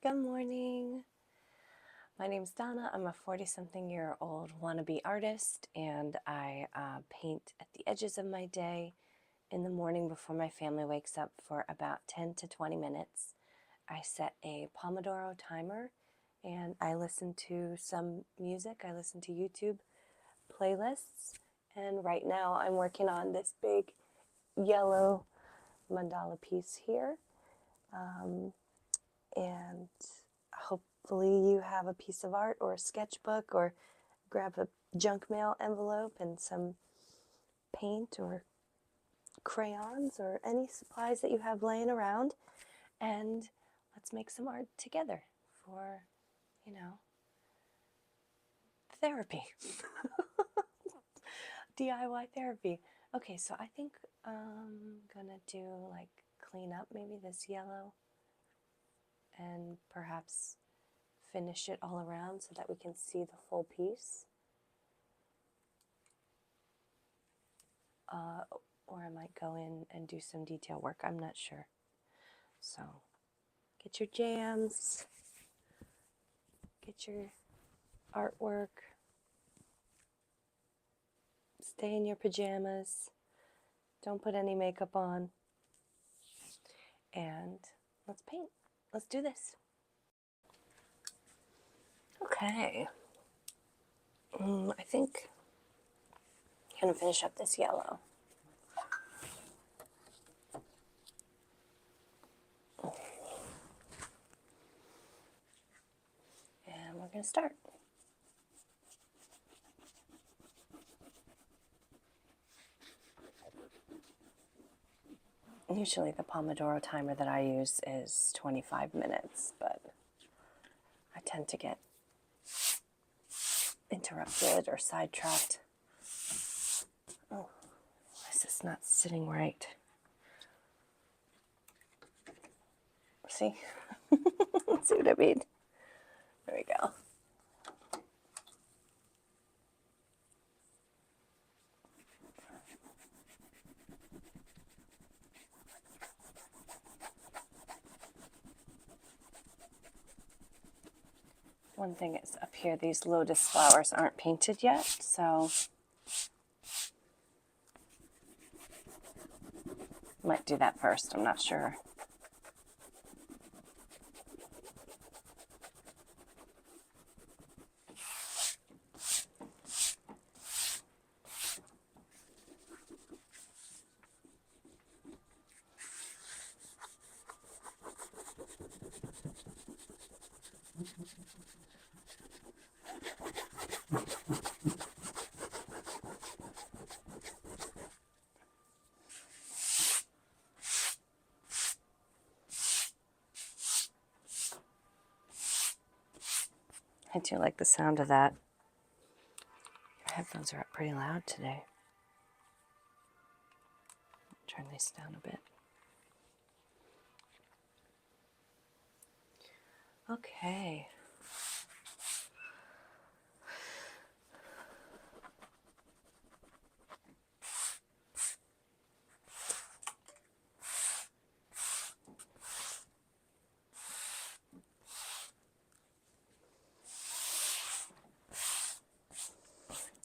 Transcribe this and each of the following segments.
Good morning. My name's Donna. I'm a 40-something-year-old wannabe artist, and I paint at the edges of my day in the morning before my family wakes up for about 10 to 20 minutes. I set a Pomodoro timer, and I listen to some music. I listen to YouTube playlists, and right now I'm working on this big yellow mandala piece here. And hopefully you have a piece of art or a sketchbook, or grab a junk mail envelope and some paint or crayons or any supplies that you have laying around, and let's make some art together for, therapy. DIY therapy. Okay, so I think I'm gonna do like clean up maybe this yellow and perhaps finish it all around so that we can see the full piece. Or I might go in and do some detail work. I'm not sure. So get your jams, get your artwork, stay in your pajamas, don't put any makeup on, and let's paint. Let's do this. Okay. I think I'm going to finish up this yellow. And we're going to start. Usually the Pomodoro timer that I use is 25 minutes, but I tend to get interrupted or sidetracked. Oh, why is this not sitting right? See? See what I mean? There we go. One thing is, up here these lotus flowers aren't painted yet, so might do that first, I'm not sure. I do like the sound of that. Your headphones are up pretty loud today. Turn these down a bit. Okay.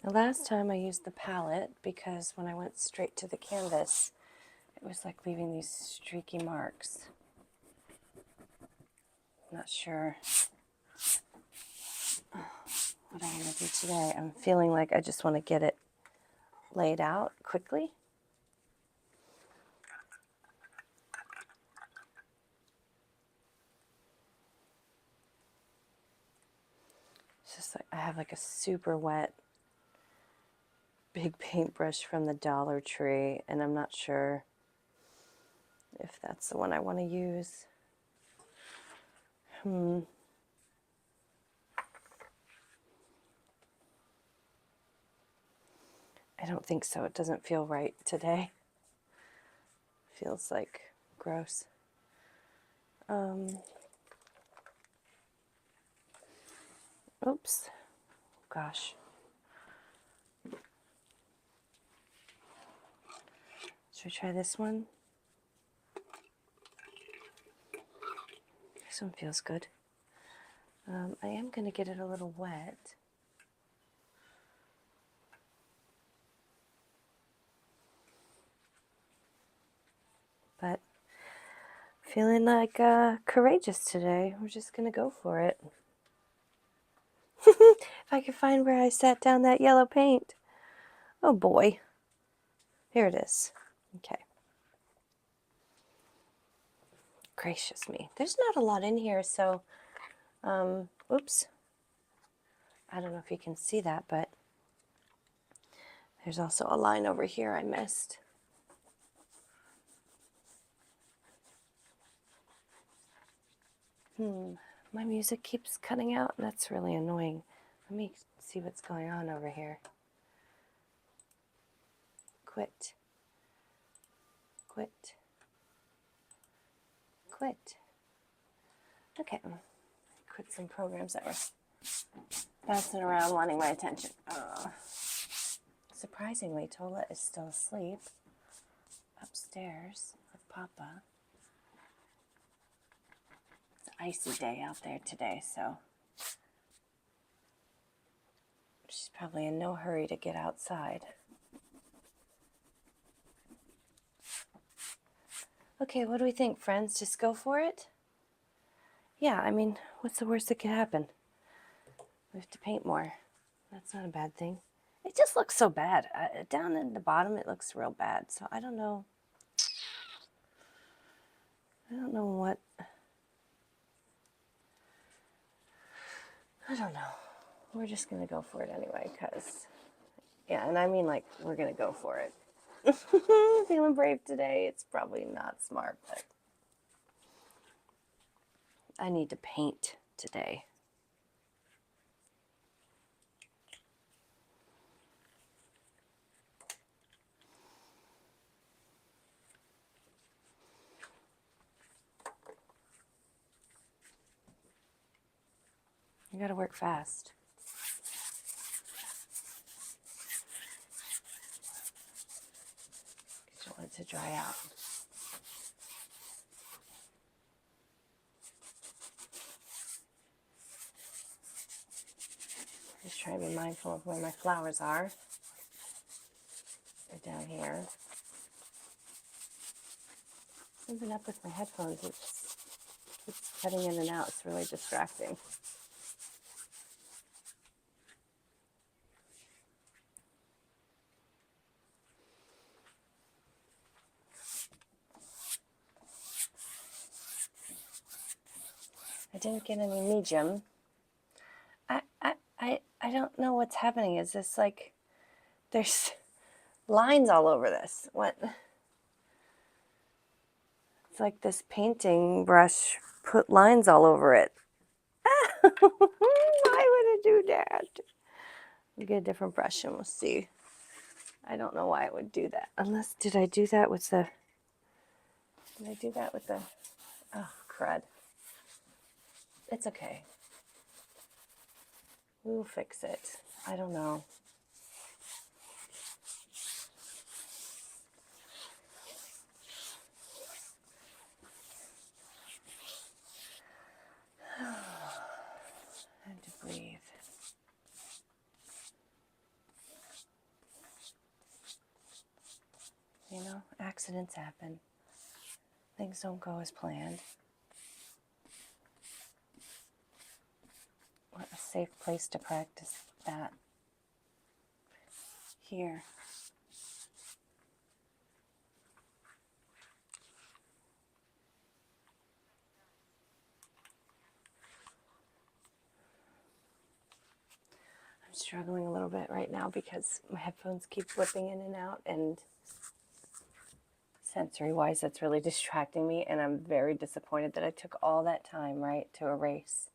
The last time I used the palette, because when I went straight to the canvas, it was like leaving these streaky marks. I'm not sure what I'm going to do today. I'm feeling like I just want to get it laid out quickly. It's just like I have like a super wet big paintbrush from the Dollar Tree, and I'm not sure if that's the one I want to use. I don't think so. It doesn't feel right today. Feels like gross. Oops. Gosh. Should we try this one? This one feels good. I am going to get it a little wet. But feeling like courageous today. We're just going to go for it. If I could find where I set down that yellow paint. Oh boy. Here it is. Okay. Gracious me. There's not a lot in here, so, oops. I don't know if you can see that, but there's also a line over here I missed. My music keeps cutting out, and that's really annoying. Let me see what's going on over here. Quit. Quit. Quit. Okay. Quit some programs that were bouncing around wanting my attention. Surprisingly, Tola is still asleep upstairs with Papa. It's an icy day out there today, so she's probably in no hurry to get outside. Okay, what do we think, friends? Just go for it? Yeah, I mean, what's the worst that could happen? We have to paint more. That's not a bad thing. It just looks so bad. Down at the bottom, it looks real bad. So I don't know. What. I don't know. We're just going to go for it anyway, because, yeah, and I mean, like, we're going to go for it. Feeling brave today. It's probably not smart, but I need to paint today. You got to work fast. Because you want it to dry out. Just trying to be mindful of where my flowers are. They're down here. Something up with my headphones. It keeps cutting in and out. It's really distracting. I didn't get any medium. I don't know what's happening. Is this like, there's lines all over this. What? It's like this painting brush put lines all over it. Why would it do that? We'll get a different brush and we'll see. I don't know why it would do that. Unless, did I do that with the, oh, crud. It's okay. We'll fix it. I don't know. Time to breathe. You know, accidents happen. Things don't go as planned. What a safe place to practice that. Here. I'm struggling a little bit right now because my headphones keep flipping in and out, and sensory-wise, that's really distracting me, and I'm very disappointed that I took all that time, right, to erase.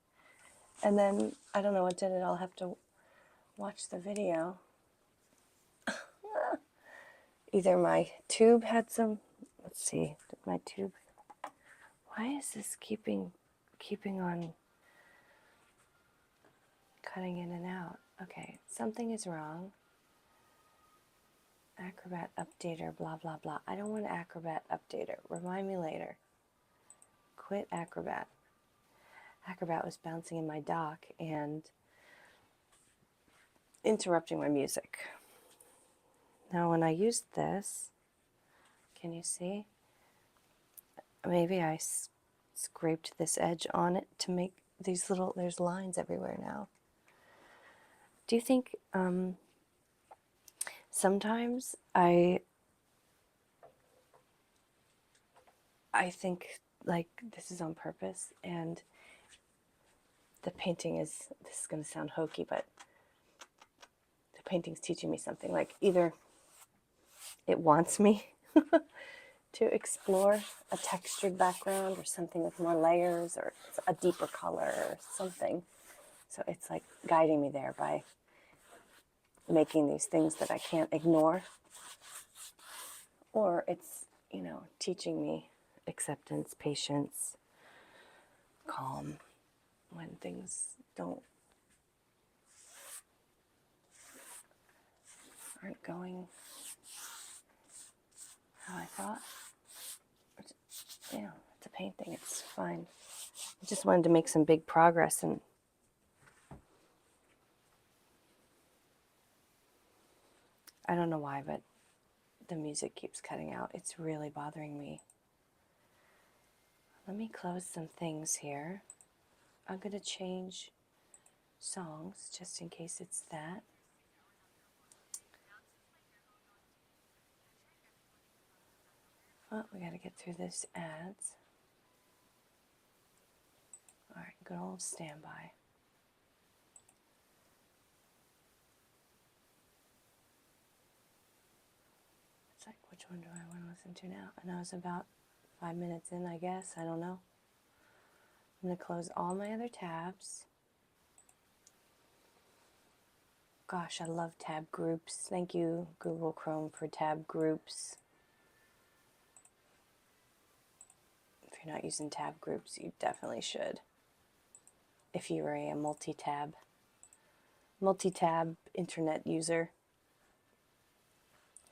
And then, I don't know what did it, I'll have to watch the video. Either my tube had some, let's see, did my tube, why is this keeping on cutting in and out? Okay, something is wrong. Acrobat updater, blah, blah, blah. I don't want Acrobat updater. Remind me later. Quit Acrobat. acrobat was bouncing in my dock and interrupting my music. Now when I used this, can you see? Maybe I scraped this edge on it to make these little, there's lines everywhere now. Do you think sometimes I think like this is on purpose, and the painting is, this is going to sound hokey, but the painting's teaching me something. Like either it wants me to explore a textured background or something with more layers or a deeper color or something. So it's like guiding me there by making these things that I can't ignore. Or it's, you know, teaching me acceptance, patience, calm when things aren't going how I thought. Yeah, it's a painting, it's fine. I just wanted to make some big progress, and I don't know why, but the music keeps cutting out. It's really bothering me. Let me close some things here. I'm going to change songs just in case it's that. Oh, we got to get through this ads. All right, good old standby. It's like, which one do I want to listen to now? And I was about 5 minutes in, I guess. I don't know. I'm going to close all my other tabs. Gosh, I love tab groups. Thank you, Google Chrome, for tab groups. If you're not using tab groups, you definitely should. If you are a multi-tab internet user.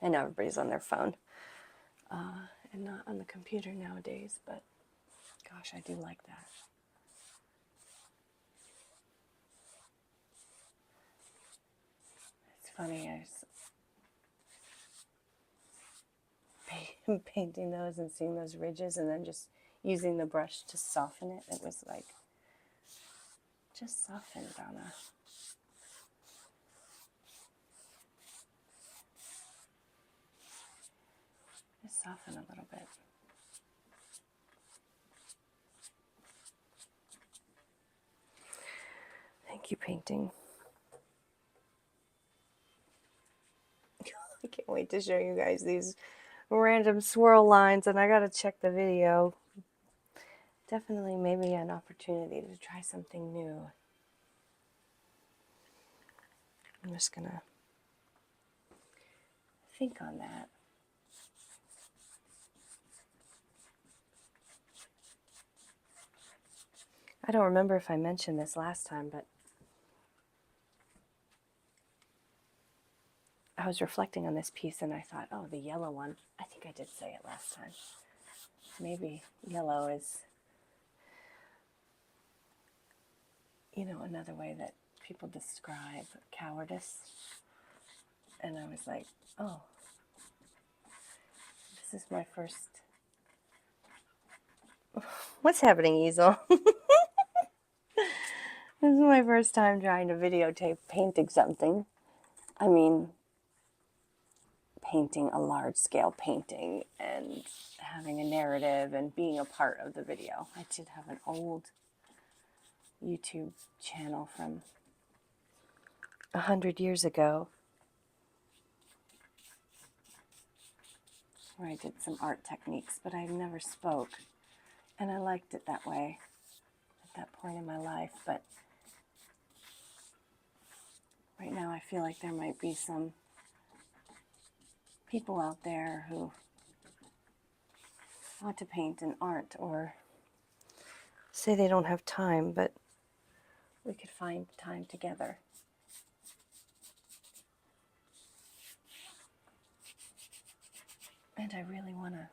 I know everybody's on their phone and not on the computer nowadays, but gosh, I do like that. It's funny, I was painting those and seeing those ridges and then just using the brush to soften it. It was like, just soften, Donna. Just soften a little bit. Thank you, painting. I can't wait to show you guys these random swirl lines, and I gotta check the video. Definitely maybe an opportunity to try something new. I'm just gonna think on that. I don't remember if I mentioned this last time, but I was reflecting on this piece and I thought, oh, the yellow one. I think I did say it last time. Maybe yellow is, you know, another way that people describe cowardice. And I was like, oh, this is my first. What's happening, Easel? This is my first time trying to videotape painting something. I mean, painting a large-scale painting and having a narrative and being a part of the video. I did have an old YouTube channel from 100 years ago where I did some art techniques, but I never spoke. And I liked it that way at that point in my life. But right now I feel like there might be some people out there who want to paint and aren't, or say they don't have time, but we could find time together. And I really want to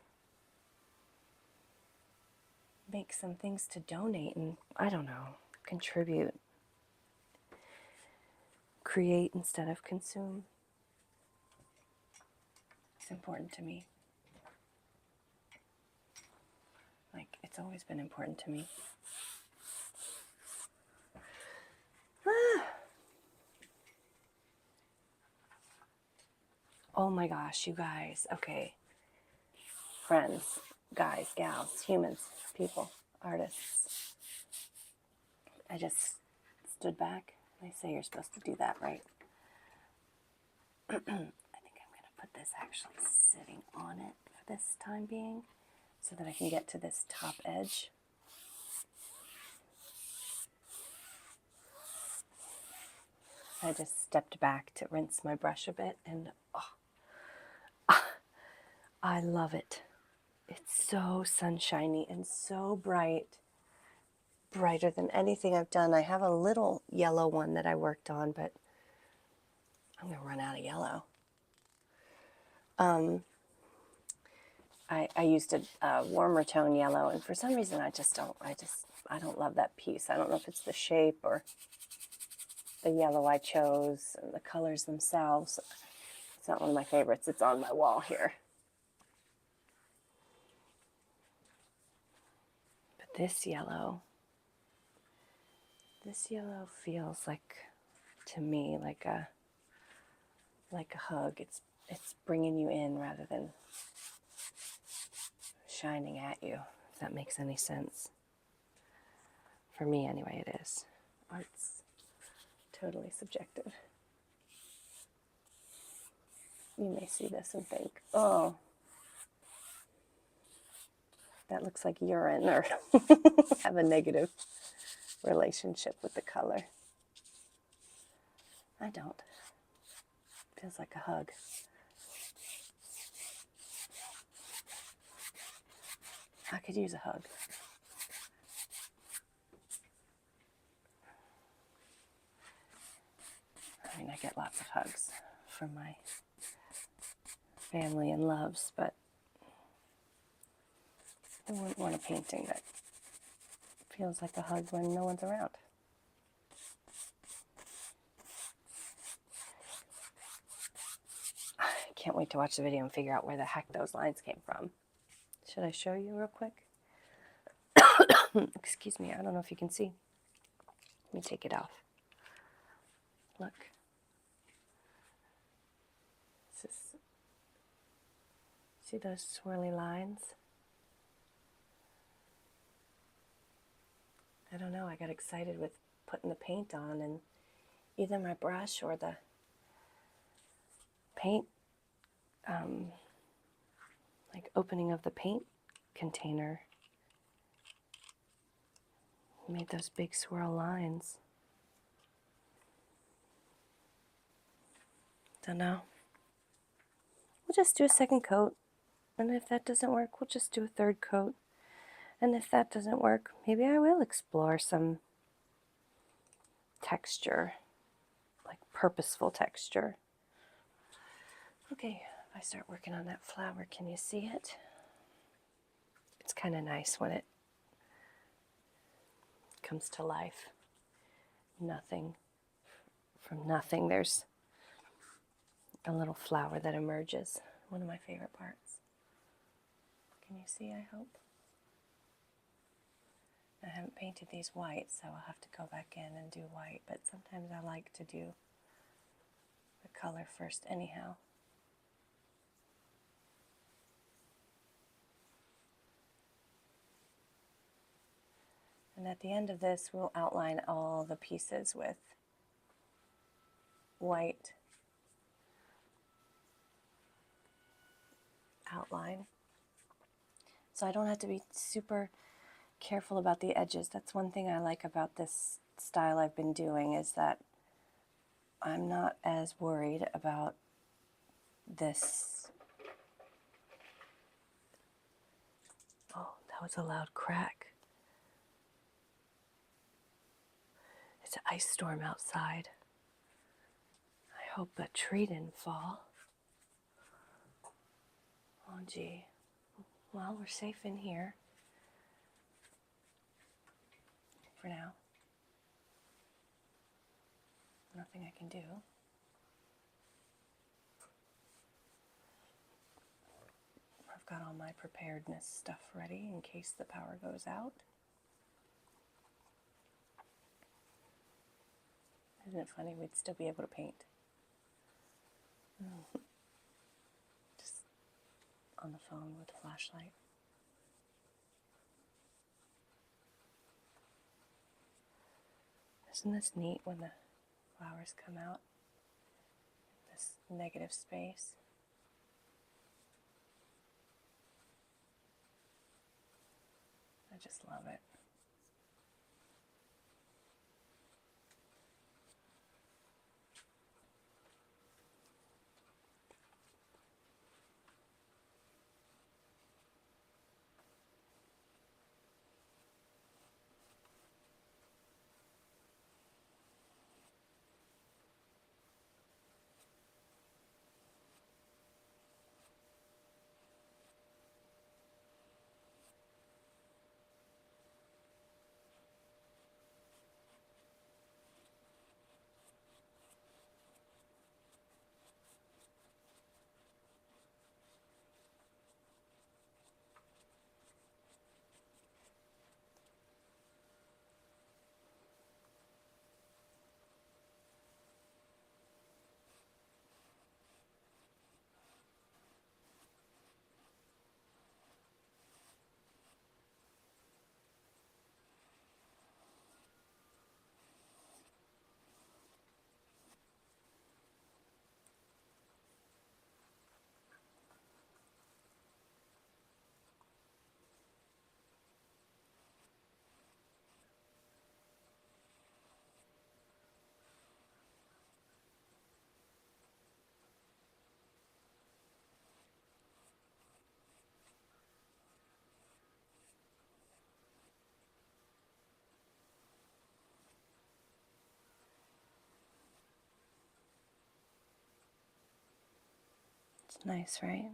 make some things to donate and, I don't know, contribute. Create instead of consume. It's important to me. Like, it's always been important to me. Oh my gosh, you guys. Okay. Friends, guys, gals, humans, people, artists. I just stood back. They say you're supposed to do that, right? I think I'm going to put this actually sitting on it for this time being so that I can get to this top edge. I just stepped back to rinse my brush a bit, and I love it. It's so sunshiny and so bright, brighter than anything I've done. I have a little yellow one that I worked on, but I'm going to run out of yellow. I used a warmer tone yellow, and for some reason I don't love that piece. I don't know if it's the shape or the yellow I chose and the colors themselves. It's not one of my favorites. It's on my wall here. But this yellow feels like, to me, like a hug. It's bringing you in rather than shining at you, if that makes any sense. For me, anyway, it is. Art's totally subjective. You may see this and think, oh, that looks like urine, or have a negative relationship with the color. I don't. It feels like a hug. I could use a hug. I mean, I get lots of hugs from my family and loves, but I wouldn't want a painting that feels like a hug when no one's around. I can't wait to watch the video and figure out where the heck those lines came from. Should I show you real quick? Excuse me, I don't know if you can see. Let me take it off. Look. See those swirly lines? I don't know, I got excited with putting the paint on, and either my brush or the paint, like opening of the paint container, made those big swirl lines. Don't know. We'll just do a second coat, and if that doesn't work, we'll just do a third coat. And if that doesn't work, maybe I will explore some texture, like purposeful texture. Okay, if I start working on that flower, can you see it? It's kind of nice when it comes to life. Nothing. From nothing, there's a little flower that emerges. One of my favorite parts. Can you see, I hope? I haven't painted these white, so I'll have to go back in and do white, but sometimes I like to do the color first anyhow. And at the end of this, we'll outline all the pieces with white outline. So I don't have to be super careful about the edges. That's one thing I like about this style I've been doing, is that I'm not as worried about this. Oh, that was a loud crack. It's an ice storm outside. I hope a tree didn't fall. Oh gee. Well, we're safe in here. for now. Nothing I can do. I've got all my preparedness stuff ready in case the power goes out. Isn't it funny? We'd still be able to paint. Just on the phone with a flashlight. Isn't this neat when the flowers come out? This negative space. I just love it. It's nice, right?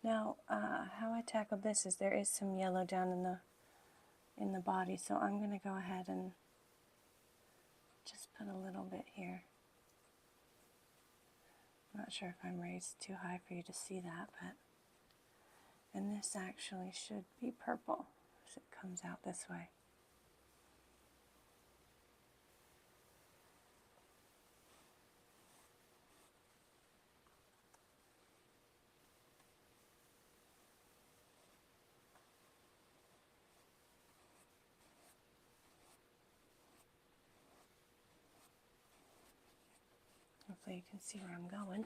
Now, how I tackled this is there is some yellow down in the body, so I'm going to go ahead and just put a little bit here. I'm not sure if I'm raised too high for you to see that, but and this actually should be purple as it comes out this way. Hopefully you can see where I'm going.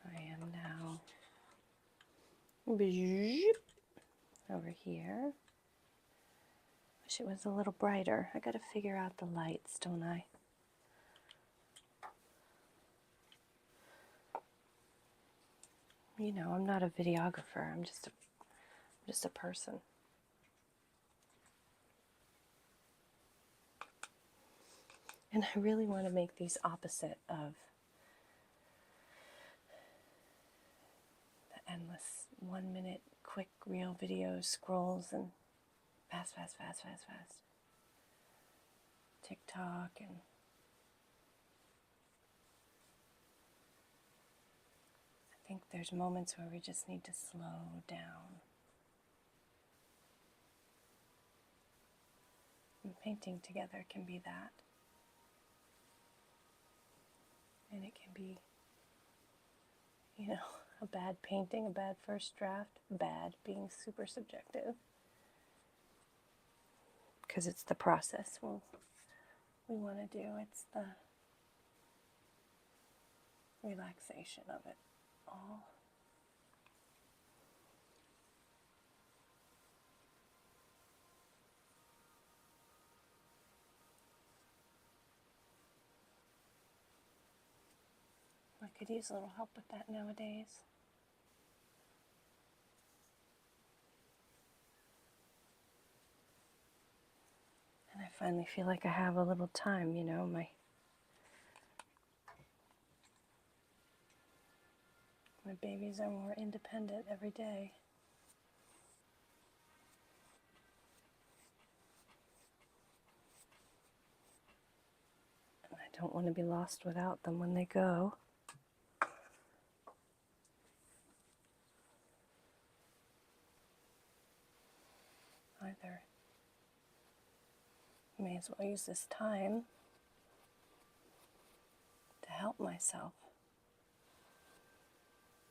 I am now over here. Wish it was a little brighter. I gotta figure out the lights, don't I? You know, I'm not a videographer. I'm just a person. And I really want to make these opposite of the endless 1 minute quick reel video scrolls and fast. TikTok and I think there's moments where we just need to slow down. And painting together can be that. And it can be, you know, a bad painting, a bad first draft, bad being super subjective. Because it's the process we want to do. It's the relaxation of it all. I could use a little help with that nowadays. And I finally feel like I have a little time, you know, my babies are more independent every day. Don't want to be lost without them when they go. Either. May as well use this time to help myself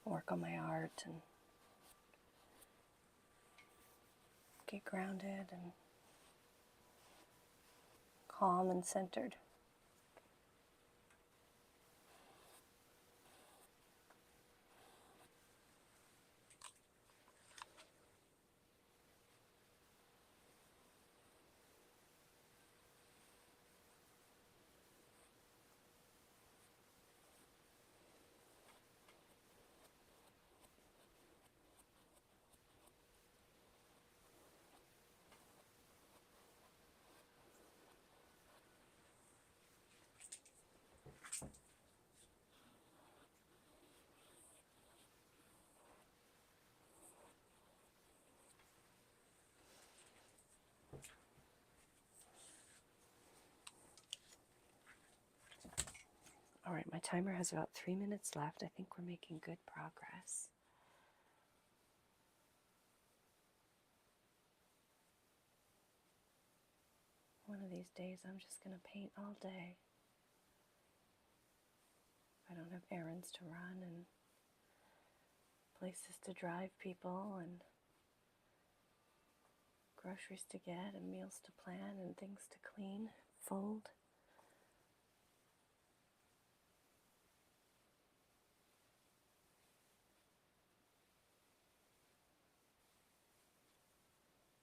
work on my art and get grounded and calm and centered. All right, my timer has about 3 minutes left. I think we're making good progress. One of these days, I'm just going to paint all day. I don't have errands to run and places to drive people and groceries to get and meals to plan and things to clean, fold.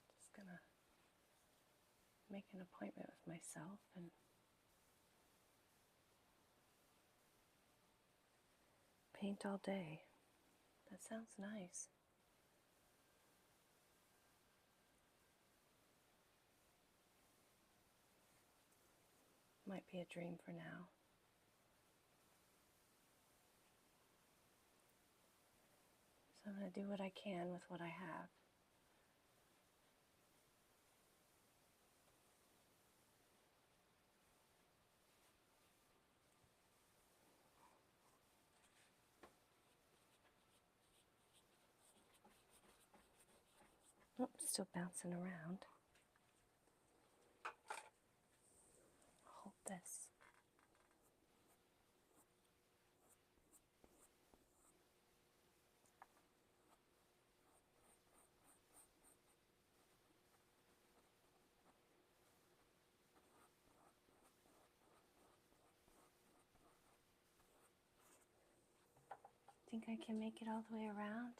Just gonna make an appointment with myself and paint all day. That sounds nice. Might be a dream for now. So I'm going to do what I can with what I have. Oh, still bouncing around. Hold this. Think I can make it all the way around?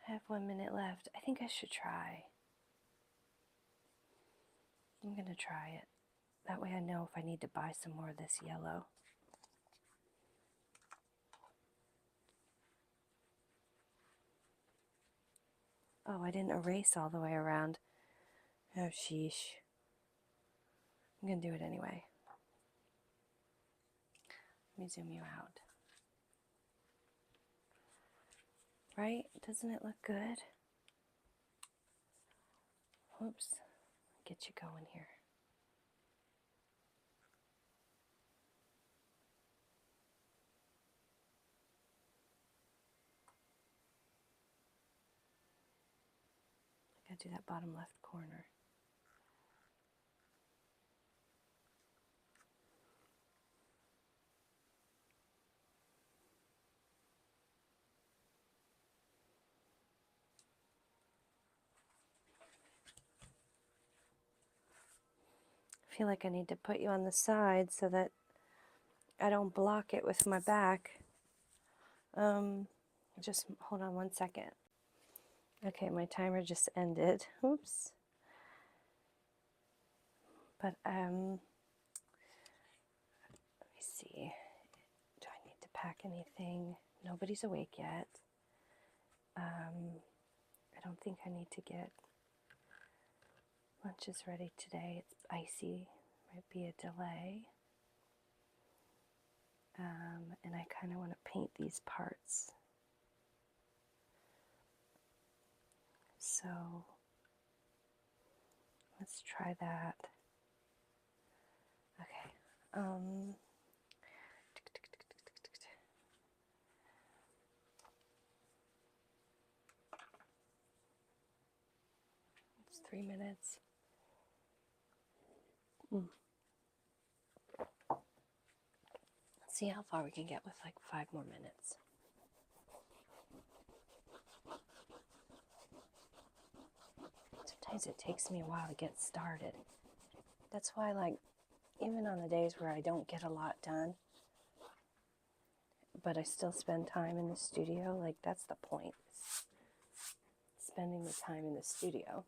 I have 1 minute left. I think I should try. I'm going to try it. That way I know if I need to buy some more of this yellow. Oh, I didn't erase all the way around. Oh, sheesh. I'm going to do it anyway. Let me zoom you out. Right? Doesn't it look good? Whoops. Get you going here. I gotta do that bottom left corner. I feel like I need to put you on the side so that I don't block it with my back. Just hold on 1 second. Okay, my timer just ended. Oops. But let me see. Do I need to pack anything? Nobody's awake yet. I don't think I need to get lunches ready today. It's icy. Might be a delay. And I kind of want to paint these parts. So let's try that. Okay. 3 minutes. Let's see how far we can get with like 5 more minutes. Sometimes it takes me a while to get started. That's why, like, even on the days where I don't get a lot done, but I still spend time in the studio, like, that's the point. Spending the time in the studio.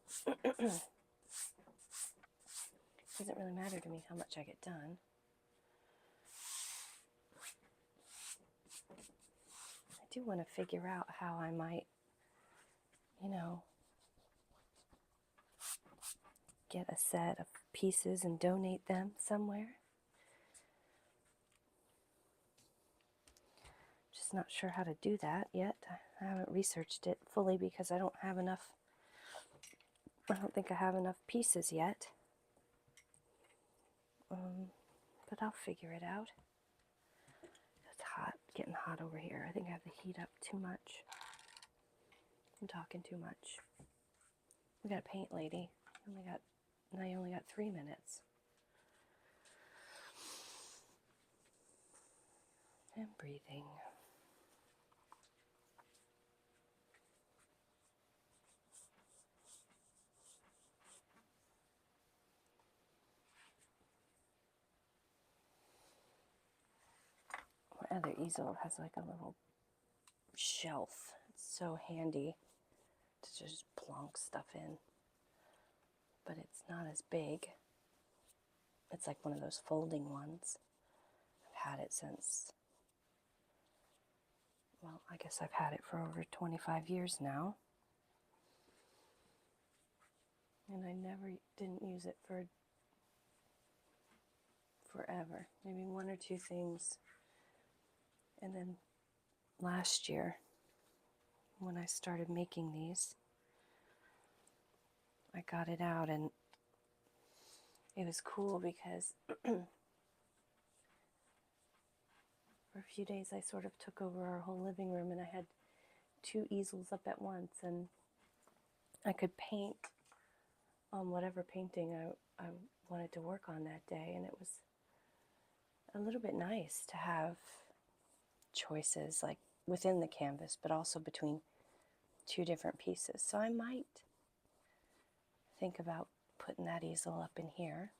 Doesn't really matter to me how much I get done. I do want to figure out how I might, get a set of pieces and donate them somewhere. Just not sure how to do that yet. I haven't researched it fully because I don't think I have enough pieces yet. But I'll figure it out. It's hot, getting hot over here. I think I have the heat up too much. I'm talking too much. We got a paint lady. Now you only got 3 minutes. And breathing. My other easel has like a little shelf. It's so handy to just plonk stuff in. But it's not as big. It's like one of those folding ones. I've had it since, well, I guess I've had it for over 25 years now. And I didn't use it for forever. Maybe 1 or 2 things. And then last year, when I started making these, I got it out, and it was cool because for a few days I sort of took over our whole living room, and I had 2 easels up at once, and I could paint on whatever painting I wanted to work on that day, and it was a little bit nice to have choices like within the canvas, but also between 2 different pieces. So I might think about putting that easel up in here.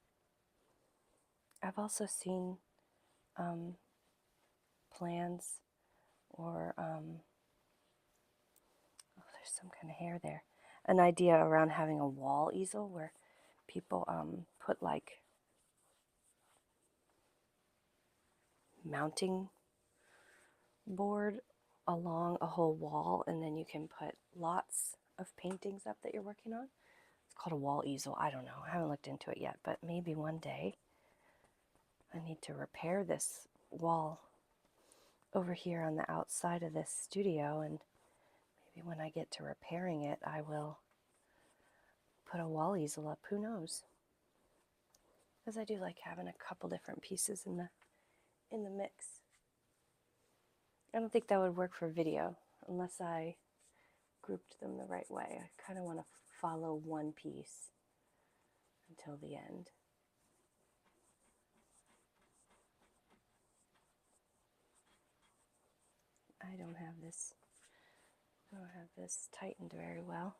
I've also seen plans or, there's some kind of hair there. An idea around having a wall easel where people put like mounting board along a whole wall, and then you can put lots of paintings up that you're working on. It's called a wall easel. I don't know. I haven't looked into it yet, but maybe one day. I need to repair this wall over here on the outside of this studio, and maybe when I get to repairing it, I will put a wall easel up. Who knows? Because I do like having a couple different pieces in the mix. I don't think that would work for video unless I grouped them the right way. I kind of want to follow one piece until the end. I don't have this tightened very well.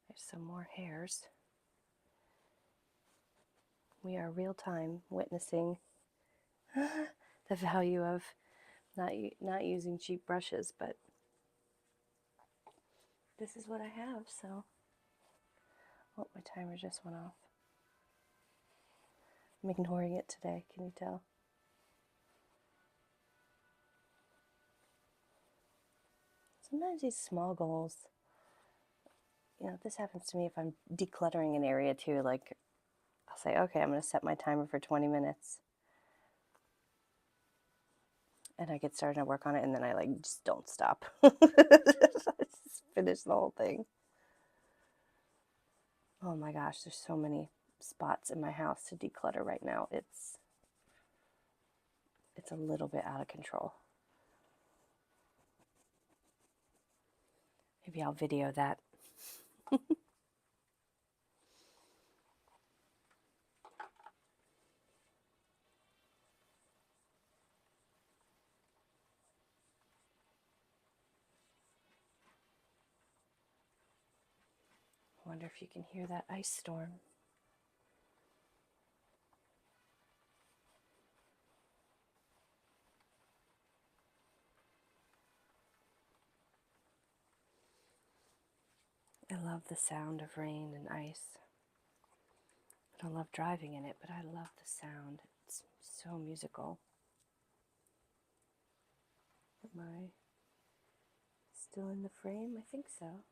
There's some more hairs. We are real-time witnessing the value of not using cheap brushes, but this is what I have, so. Oh, my timer just went off. I'm ignoring it today, can you tell? Sometimes these small goals, this happens to me if I'm decluttering an area too. Like, I'll say, okay, I'm going to set my timer for 20 minutes. And I get started to work on it, and then I just don't stop. I just finish the whole thing. Oh my gosh, there's so many spots in my house to declutter right now. It's a little bit out of control. Maybe I'll video that. wonder if you can hear that ice storm. I love the sound of rain and ice. I don't love driving in it, but I love the sound. It's so musical. Am I still in the frame? I think so.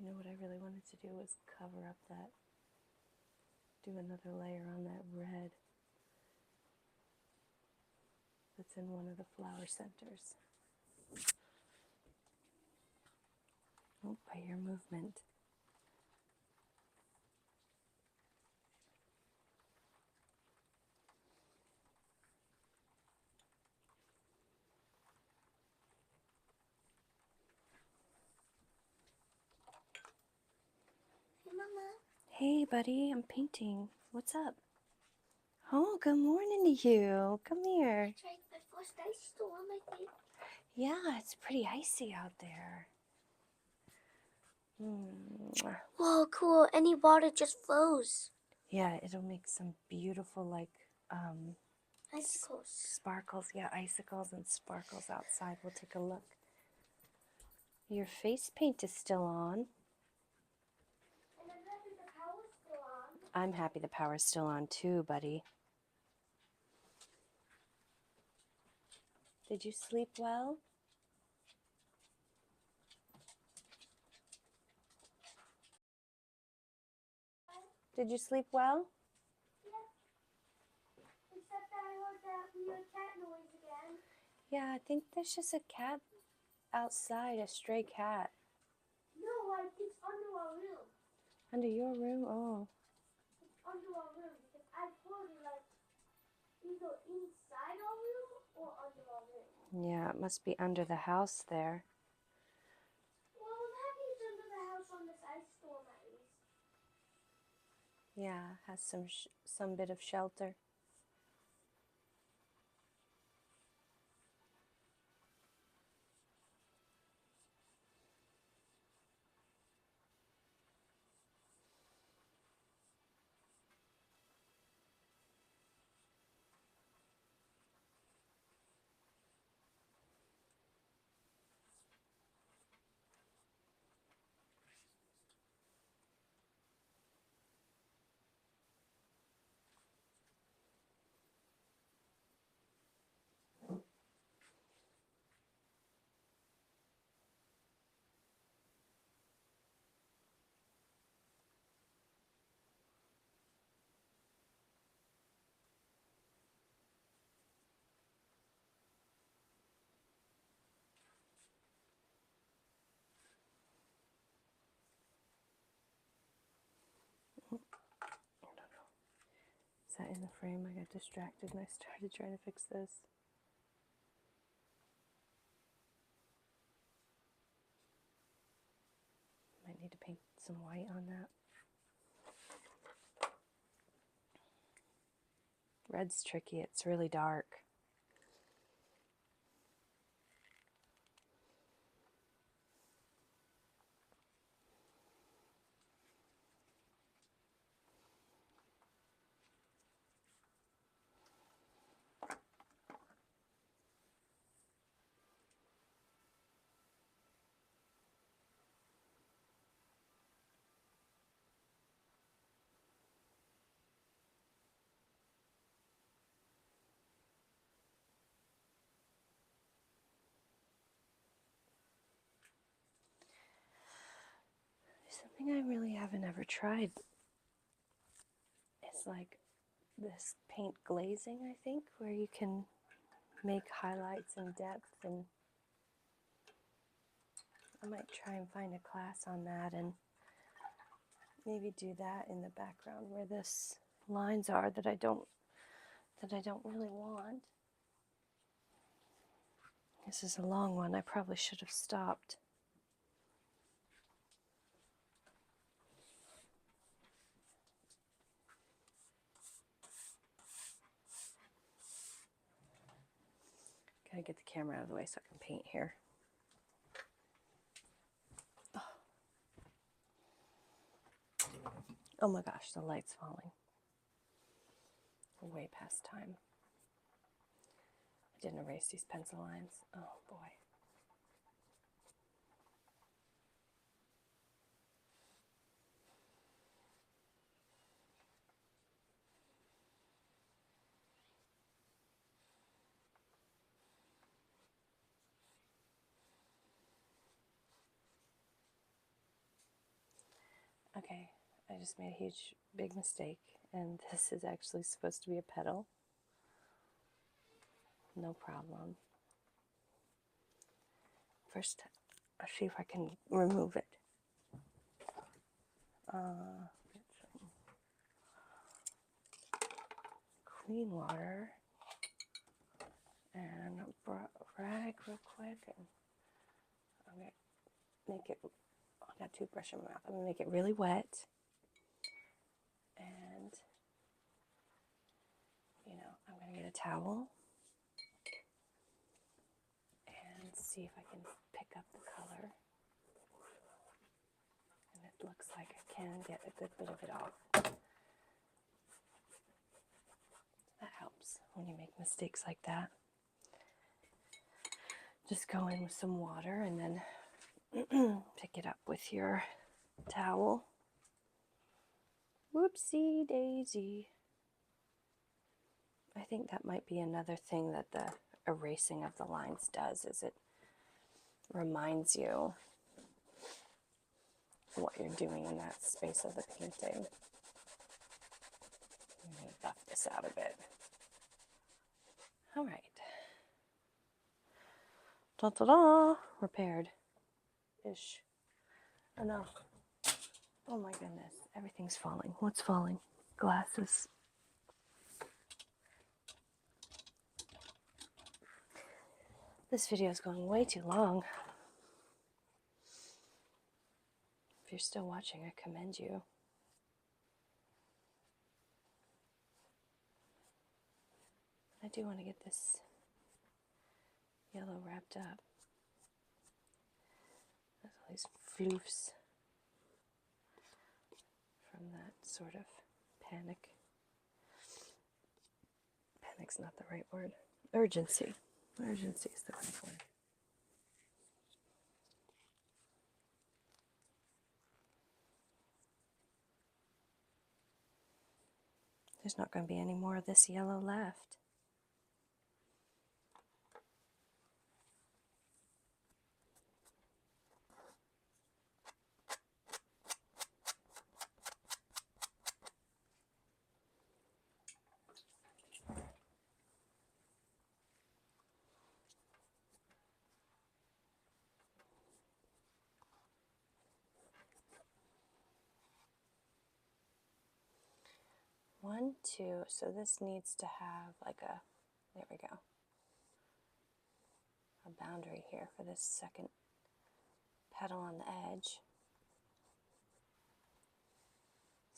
You know what I really wanted to do was cover up that, do another layer on that red that's in one of the flower centers. Oh, I hear movement. Hey, Mama. Hey, buddy, I'm painting. What's up? Oh, good morning to you. Come here. I tried my first ice storm, I think. Yeah, it's pretty icy out there. Whoa, cool. Any water just froze. Yeah, it'll make some beautiful, like, Icicles. sparkles. Yeah, icicles and sparkles outside. We'll take a look. Your face paint is still on. And I'm happy the power's still on. I'm happy the power's still on too, buddy. Did you sleep well? Did you sleep well? Yeah. Except I heard that weird cat noise again. Yeah, I think there's just a cat outside, a stray cat. No, it's under our room. Under your room? Oh. It's under our room because I heard it like either inside our room or under our room. Yeah, it must be under the house there. Well, I'm happy it's under the house on this ice storm at least. Yeah, has some bit of shelter. I don't know. Is that in the frame? I got distracted and I started trying to fix this. Might need to paint some white on that. Red's tricky. It's really dark. thing I really haven't ever tried is like this paint glazing, I think, where you can make highlights and depth, and I might try and find a class on that and maybe do that in the background where this lines are that I don't really want. This is a long one. I probably should have stopped. Gotta get the camera out of the way so I can paint here. Oh my gosh, the light's falling. Way past time. I didn't erase these pencil lines. Oh boy. Okay, I just made a huge, big mistake, and this is actually supposed to be a petal. No problem. First, I'll see if I can remove it. Get some clean water and a rag real quick, and I'm gonna make it. I got a toothbrush in my mouth. I'm gonna make it really wet, and I'm gonna get a towel and see if I can pick up the color. And it looks like I can get a good bit of it off. That helps when you make mistakes like that. Just go in with some water and then pick it up with your towel. Whoopsie daisy. I think that might be another thing that the erasing of the lines does, is it reminds you what you're doing in that space of the painting. I'm going to buff this out a bit. All right. Da-da-da! Repaired-ish. Oh no. Oh my goodness. Everything's falling. What's falling? Glasses. This video is going way too long. If you're still watching, I commend you. I do want to get this yellow wrapped up. There's all these floofs from that sort of panic. Panic's not the right word. Urgency. Urgency is the right word. There's not going to be any more of this yellow left. One, two, so this needs to have like a, there we go, a boundary here for this second petal on the edge.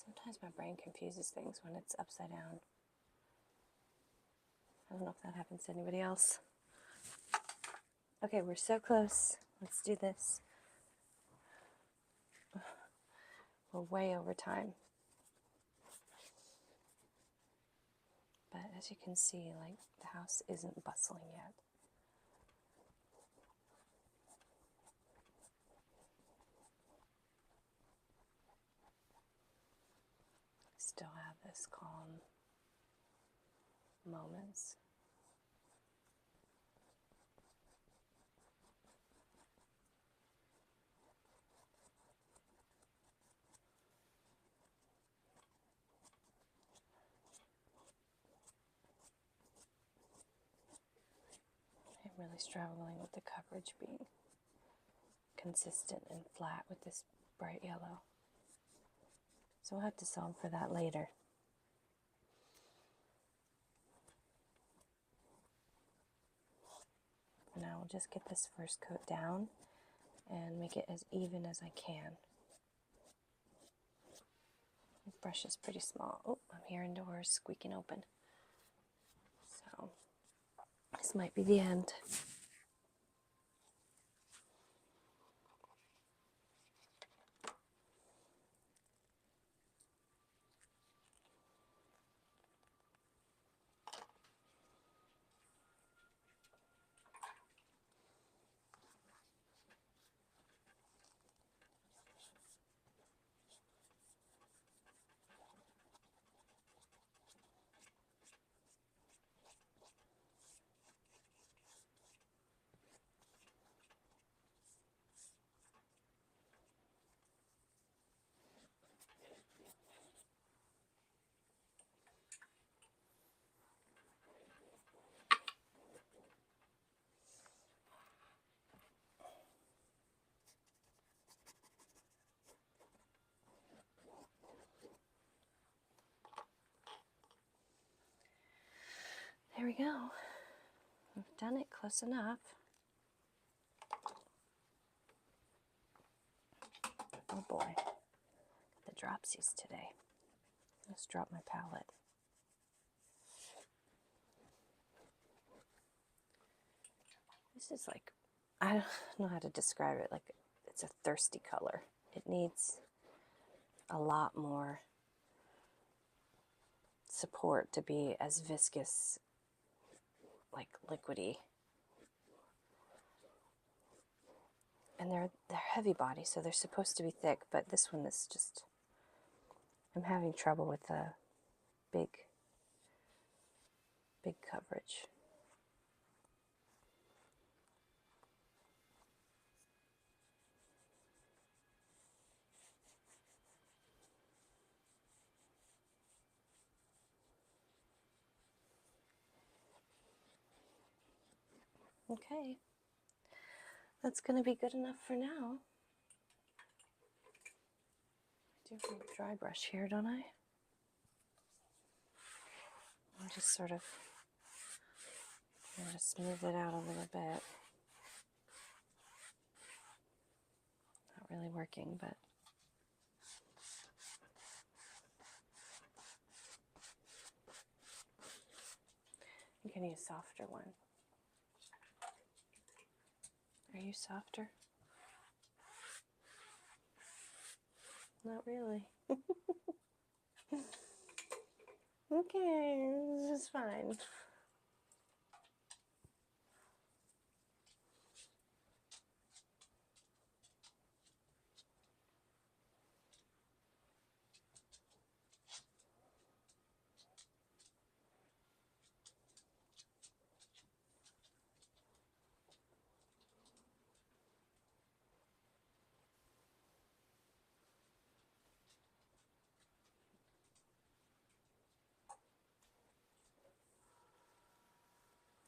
Sometimes my brain confuses things when it's upside down. I don't know if that happens to anybody else. Okay, we're so close. Let's do this. We're way over time. But as you can see, like, the house isn't bustling yet. Still have this calm moments. really struggling with the coverage being consistent and flat with this bright yellow. So we'll have to solve for that later. Now I'll just get this first coat down and make it as even as I can. This brush is pretty small. Oh, I'm hearing doors squeaking open. So this might be the end. There we go. I've done it close enough. Oh boy, the dropsies today. Let's drop my palette. This is like, I don't know how to describe it, like it's a thirsty color. It needs a lot more support to be as viscous, like liquidy. And they're heavy body, so they're supposed to be thick, but this one is just, I'm having trouble with the big coverage. Okay, that's going to be good enough for now. I do have a dry brush here, don't I? I'll just sort of smooth it out a little bit. Not really working, but you can use a softer one. Are you softer? Not really. Okay, this is fine.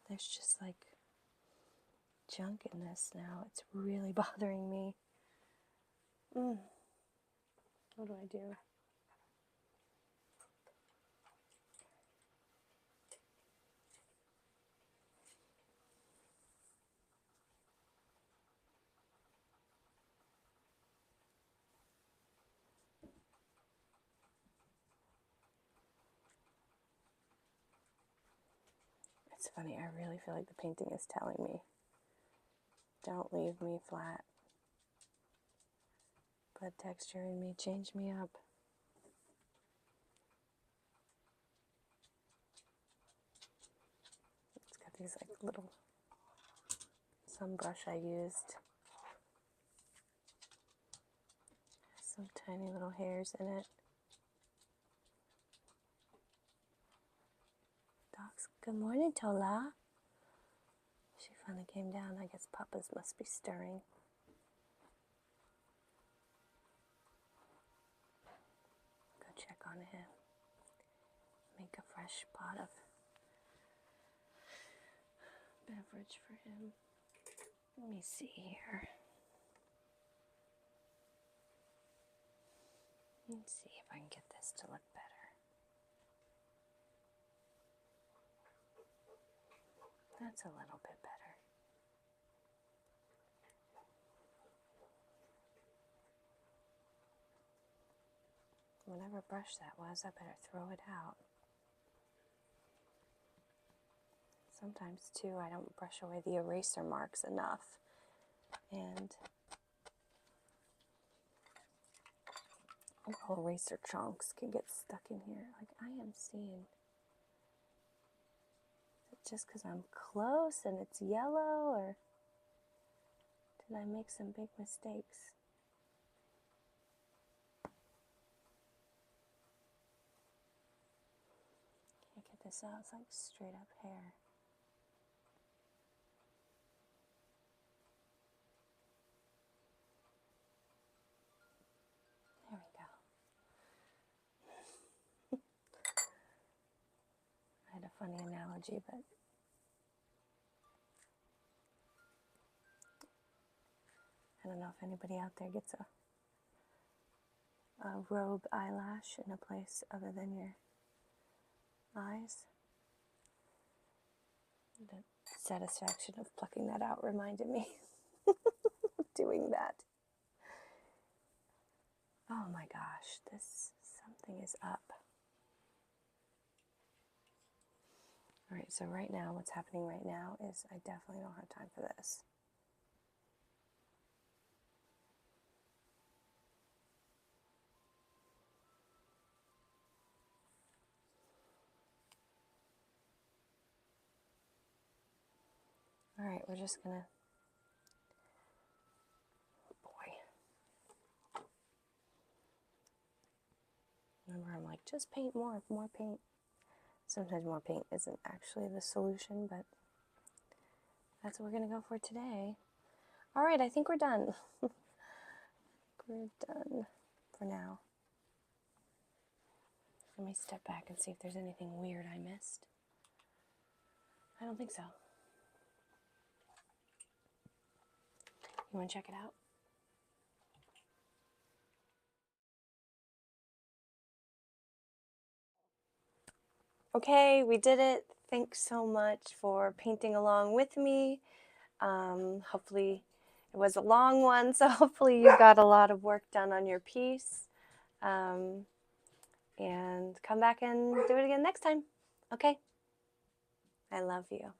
There's just like junk in this now. It's really bothering me. What do I do? It's funny, I really feel like the painting is telling me, don't leave me flat. Put texture in me, change me up. It's got these like little, some brush I used. Some tiny little hairs in it. Dogs, good morning, Tola. She finally came down. I guess Papa's must be stirring. Go check on him. Make a fresh pot of beverage for him. Let me see here. Let's see if I can get this to look better. That's a little bit better. Whatever brush that was, I better throw it out. Sometimes, too, I don't brush away the eraser marks enough. And little eraser chunks can get stuck in here. Like I am seeing. Is it just because I'm close and it's yellow, or did I make some big mistakes? Can't get this out. It's like straight up hair. There we go. I had a funny analogy, but I don't know if anybody out there gets a robe eyelash in a place other than your eyes. The satisfaction of plucking that out reminded me of doing that. Oh my gosh, something is up. All right, so right now, what's happening right now is I definitely don't have time for this. All right, we're just gonna, boy. Remember, I'm like, just paint more paint. Sometimes more paint isn't actually the solution, but that's what we're gonna go for today. All right, I think we're done. We're done for now. Let me step back and see if there's anything weird I missed. I don't think so. You want to check it out? Okay, we did it. Thanks so much for painting along with me. Hopefully it was a long one, so hopefully you got a lot of work done on your piece. And come back and do it again next time. Okay? I love you.